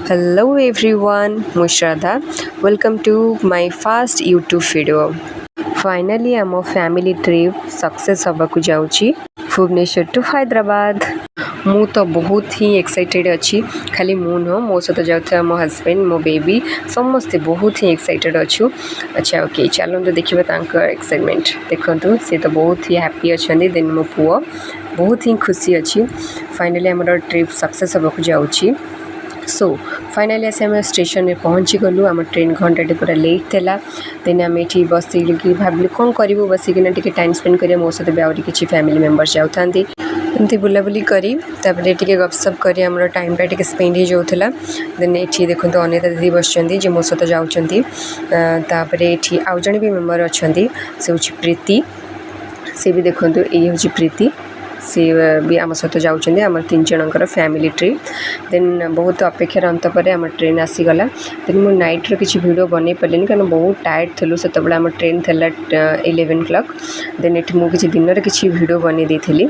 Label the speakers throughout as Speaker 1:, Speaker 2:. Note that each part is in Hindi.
Speaker 1: Hello everyone, Mushradha. Welcome to my first YouTube video. Finally ଆମ फैमिली ट्रिप सक्सेस होबाकू जाउची भुवनेश्वर टू हैदराबाद। मु तो बहुत ही एक्साइटेड अच्छी खाली मु नुह मो सहित जाऊँ मो हस्बैंड मो बेबी समस्ते बहुत ही एक्साइटेड अच्छु। अच्छा ओके चलते देखा एक्साइटमेंट देखु सी तो बहुत ही हैप्पी अच्छा देन मो पुओ बहुत ही खुशी अच्छी। फाइनली आम ट्रिप सक्सेस होबाकू जाउची। सो फाइनाली आस आम स्टेशन में पहुँची गलु। आम ट्रेन घंटे पूरा लेट था। देन आम ये बसिक भाविलु कौन करूँ बसिकिना टी टाइम स्पेंड कर मो सहित भी आहरी किसी फैमिली मेम्बर्स जाऊँ एमती बुलाबुली करी टे गपसप कर आम टाइमटा टी स्पेंड हो जाऊला। देन ये देखो अनिता दीदी बस मो सहित जापर ये आउ जड़े भी मेम्बर अच्छा से हूँ प्रीति सी भी देखो ये हूँ प्रीति सी भी आम सहित जाऊँच आम 3 जनकर फैमिली ट्रिप। देन बहुत अपेक्षार अंत पर आम ट्रेन आसीगला। देन मुझे नाइट्र किसी वीडियो बन पारे कारण बहुत टायर्ड थलु से आम ट्रेन थी 11 o'clock। देन ये मुझे दिन में किसी वीडियो बन दी।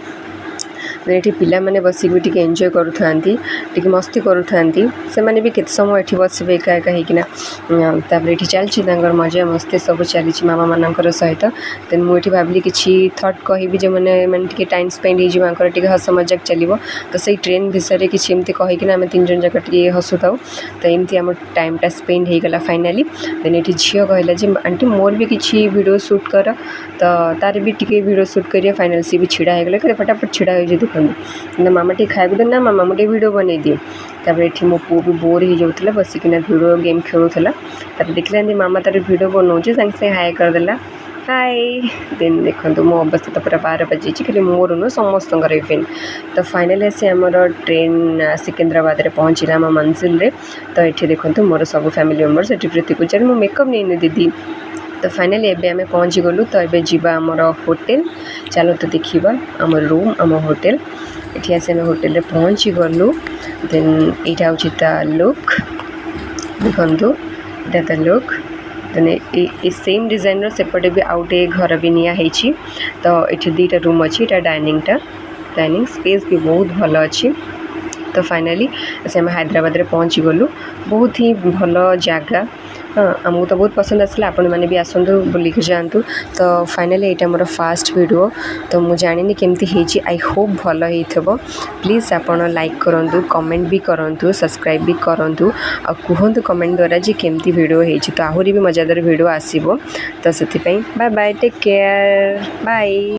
Speaker 1: ये पिला माने बसिक भी टी एंजॉय करूँ मस्ती करूँ भी केते समय ये बसबे एका एका होना ये चलती मजा मस्ती सब चली मामा मान सहित। देन मुझे भाविली किसी थट कहि जो मैंने टाइम स्पेंड हो हस मजाक चलो तो सही ट्रेन विषय किसी एमती कहीकिना आम 3 जन जाक हसु था तो एमती आम टाइमटा स्पेंड हो गला फाइनाली। देन ये झील कहला आंटी मोर भी किसी वीडियो शूट कर तो तार भी टी वीडियो शूट कर फाइनाल सी भी छिड़ा हो गला फटाफट छिड़ा हो देखो मामा टी खाइबे दे ना मामा मुझे वीडियो बन दिए। ये मो पु भी बोर हो जाऊला बसिकिना वीडियो गेम खेलूला देखला मामा तार वीडियो बनाऊे सागे सागे हाय करदेला हाय। देन देखो मो अवस्था तो पूरा 12 बजे खाली मोर नुह समस्त इवेंट। तो फाइनाली आसी आमर ट्रेन सिकंदराबाद में पहुँचला आम मंजिल रे। तो ये देखो मोर सब फैमिली मेम्बर्स ये प्रीति पूजा मो मेकअप नहीं दीदी। तो फाइनाली एबे आमे पहुँची गलु। तो ये जीवा आमर होटेल चलो तो देखा आम रूम आम होटेल ये आस होटेल रे पहुँची गलु। देन यहाँ हूँ ता लुक देखु इटा ता लुक। देन ये सेम डिजाइन सेपटे भी आउटे घर भी नियाई। तो ये 2टा रूम अच्छी डाइनिंग स्पेस भी बहुत भल अच्छी। तो फाइनाली आम हैदराबाद में पहुँची गलु बहुत ही भल जगह। हाँ आमको तो बहुत पसंद आसला आपण मैंने भी आसतु बुलिक जातु। तो फाइनाली यहाँ मोर फास्ट वीडियो तो मुझे जानी केमती आई होप भल हो। प्लीज़ आपण लाइक करूँ कमेंट भी करूँ सब्सक्राइब भी करूँ आ कहतु कमेंट द्वारा जी केमती वीडियो हो तो आहरी भी मजादार वीडियो आसो। तो से bye bye take care bye.